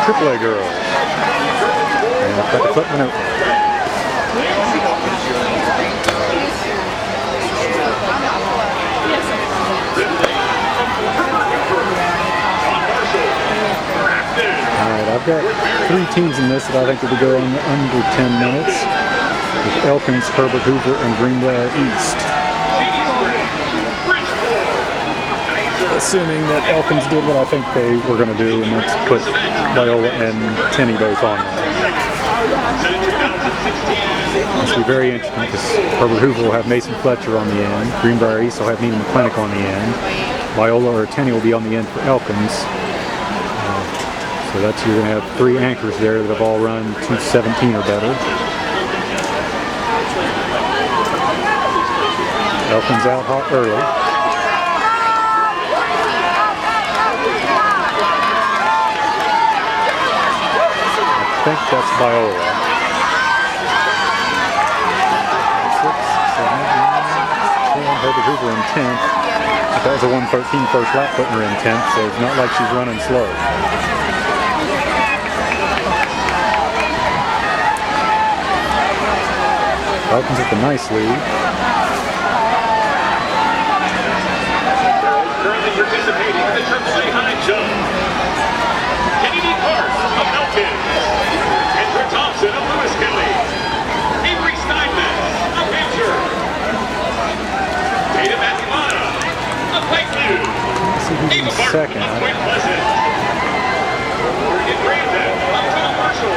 AAA girls. And I've got to flip my note. Alright, I've got 3 teams in this that I think will be going under 10 minutes. With Elkins, Herbert Hoover, and Greenbrier East. Assuming that Elkins did what I think they were going to do, and that's put Biola and Tenney both on there. This will be very interesting because Herbert Hoover will have Mason Fletcher on the end. Greenbrier East will have Nina McClintock on the end. Biola or Tenney will be on the end for Elkins. So that's, you're going to have 3 anchors there that have all run 2:17 or better. Elkins out hot early. I think that's Biola. 6, 7, 8, 9, 10. Herbert Hoover in 10th. But that was a 1:13 first lap putting her in 10th, so it's not like she's running slow. Elkins with a nice lead. Currently participating in the AAA high jump. Kennedy Park of Elkins. Kendra Thompson of Lewis County. Avery Steinmetz of Hampshire. Tatum Atimana of Lakeview. Eva Martin second. Of Point Pleasant. Morgan Brandon of Tom Marshall.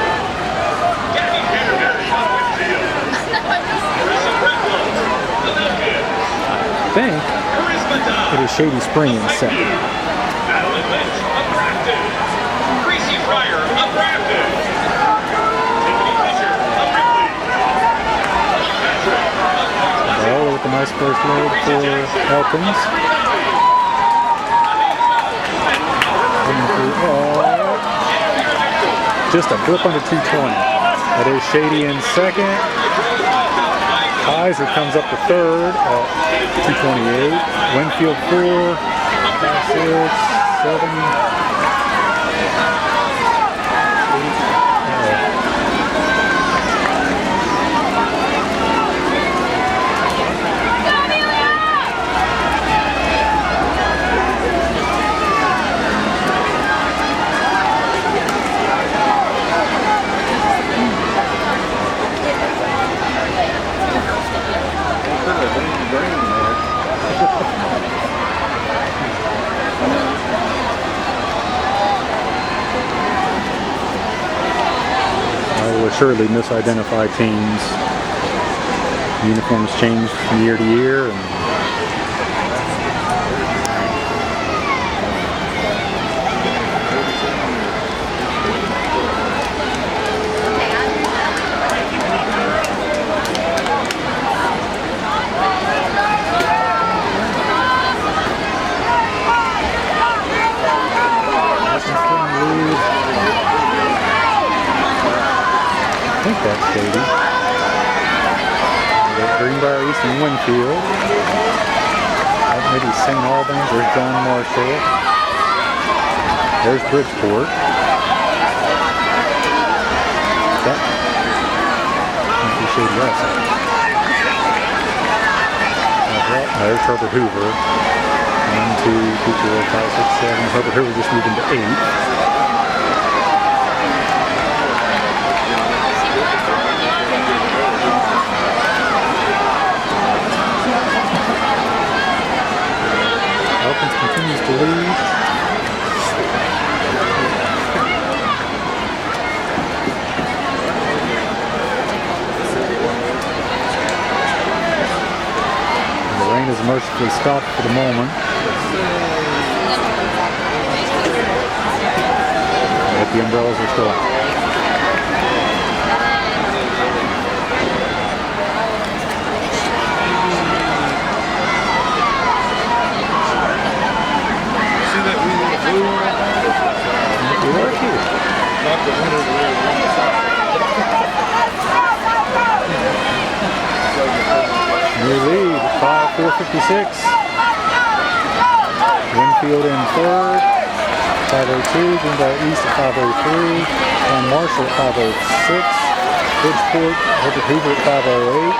Gabby Canterbury of Whitfield. Marissa Breclow of Elkins. I think it is Shady Spring in second. Madeline Lynch of Grafton. Gracie Fryer of Grafton. Tiffany Fisher of Ripley. Patrick of Point Biola with a nice first load for Elkins. Just a blip under 220. That is Shady in second. Kaiser comes up to third at 228. Winfield 4, 5, 6, 7. Surely misidentify teams. Uniforms change from year to year, and I think that's Shady. Greenbrier East and Winfield. Maybe St. Albans. There's John Marshall. There's Bridgeport. That might be Shady West. There's Herbert Hoover. 1, 2, 3, 4, 5, 6, 7. Herbert Hoover just moved into 8th. Elkins continues to lead. And the rain is mercifully stopped for the moment. But the umbrellas are still out. New lead, 5:4:56. Winfield in third. 502. Greenbrier East at 503. John Marshall at 506. Bridgeport, Herbert Hoover at 508.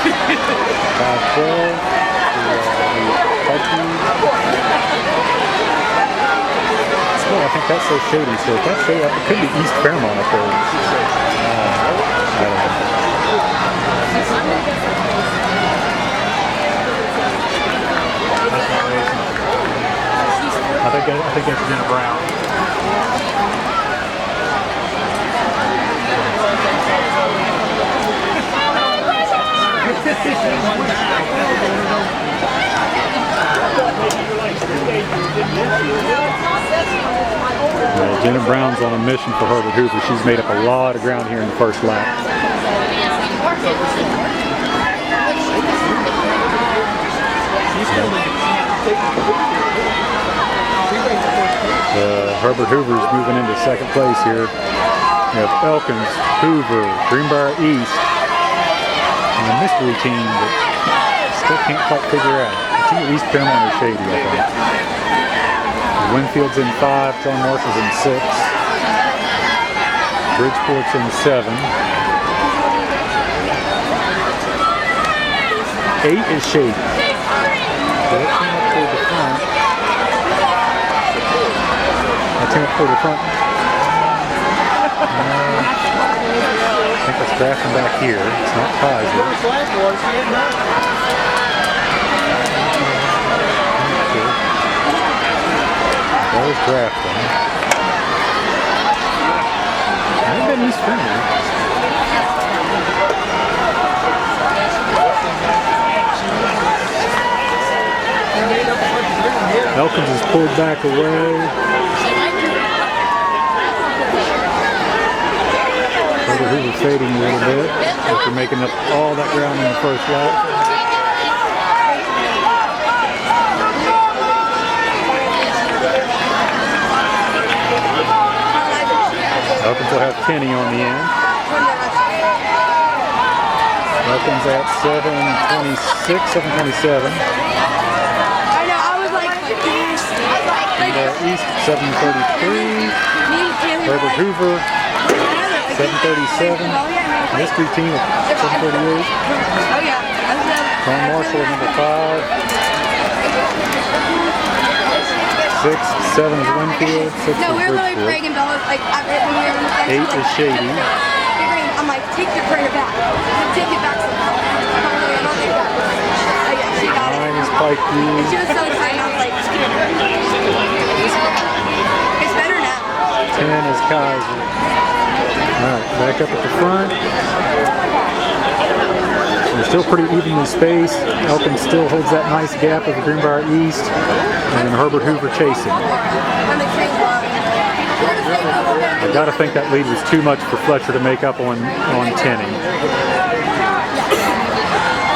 512. Well, I think that's so shady. So if that's shady, it could be East Fairmont up there. I don't know. I think that's Jenna Brown. Jenna Brown's on a mission for Herbert Hoover. She's made up a lot of ground here in the first lap. Herbert Hoover's moving into second place here. We have Elkins, Hoover, Greenbrier East, and a mystery team that still can't quite figure out. The team at East Fairmont are shady, I think. Winfield's in 5, John Marshall's in 6, Bridgeport's in 7. 8 is shady. That came up toward the front. That came up toward the front. I think it's Grafton back here. It's not Kaiser. There's Grafton. I've been East Fairmont. Elkins is pulled back away. Herbert Hoover fading a little bit after making up all that ground in the first lap. Elkins will have Kenny on the end. Elkins at 7:26, 7:27. East 7:33. Herbert Hoover 7:37. Mystery team at 7:38. John Marshall at number 5. 6, 7 is Winfield. 6 is Bridgeport. 8 is Shady. I'm like, take your printer back. Take it back somehow. Oh yeah, she got it. 9 is Pike View. She was so excited. I was like, it's better now. 10 is Kaiser. Alright, back up at the front. They're still pretty evenly spaced. Elkins still holds that nice gap of the Greenbrier East. And Herbert Hoover chasing. I gotta think that lead was too much for Fletcher to make up on Tenney.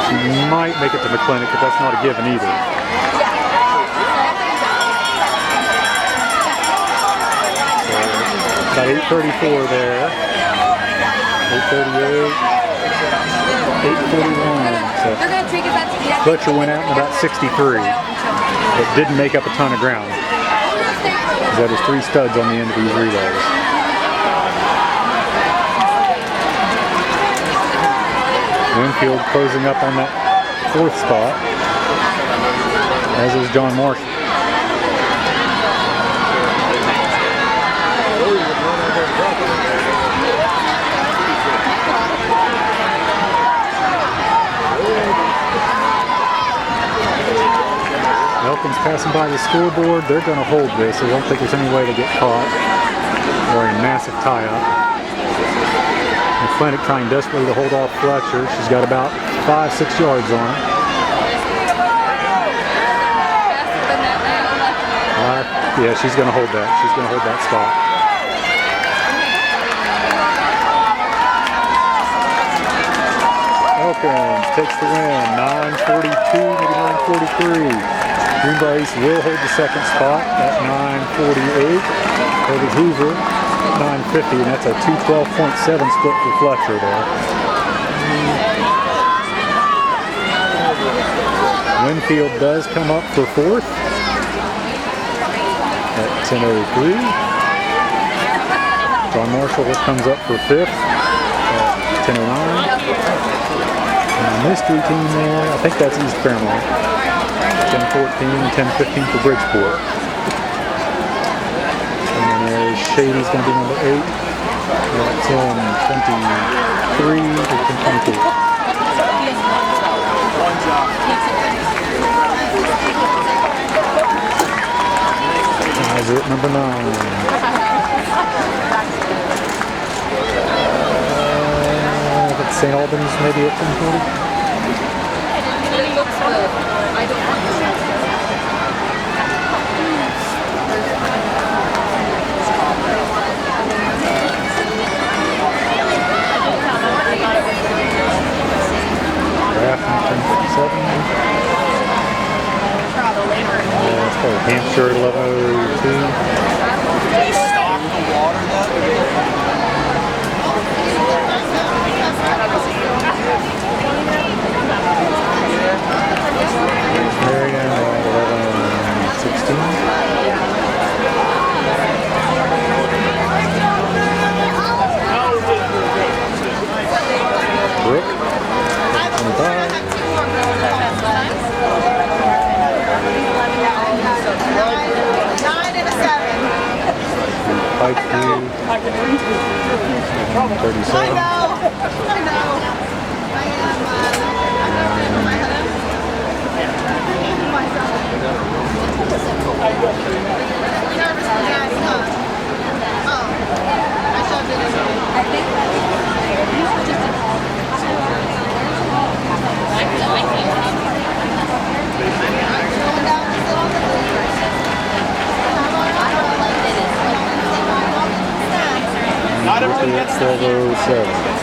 She might make it to McClinic, but that's not a given either. So, about 8:34 there. 8:38. 8:41. So Fletcher went out in about 63, but didn't make up a ton of ground. He's got his 3 studs on the end of these relays. Winfield closing up on that 4th spot, as is John Marshall. Elkins passing by the scoreboard. They're going to hold this. I don't think there's any way to get caught or a massive tie-up. McClinic trying desperately to hold off Fletcher. She's got about 5-6 yards on her. Yeah, she's going to hold that. She's going to hold that spot. Elkins takes the win. 9:42, maybe 9:43. Greenbrier East will hold the 2nd spot at 9:48. Herbert Hoover 9:50, and that's a 2:12.7 split for Fletcher there. Winfield does come up for 4th. 10:03. John Marshall comes up for fifth at 10:09. And the mystery team there, I think that's East Fairmont. 10:14, 10:15 for Bridgeport. And then there's Shady's going to be number 8 at 10:23 to 10:22. At number 9. It's St. Albans maybe at 10:40. It looks good. I don't want Grafton 10:57. That's probably Hampshire 11:02. They stock the water though? Marion at 11:16. Brooke 25. Pike View 37. Not everyone gets 12:07.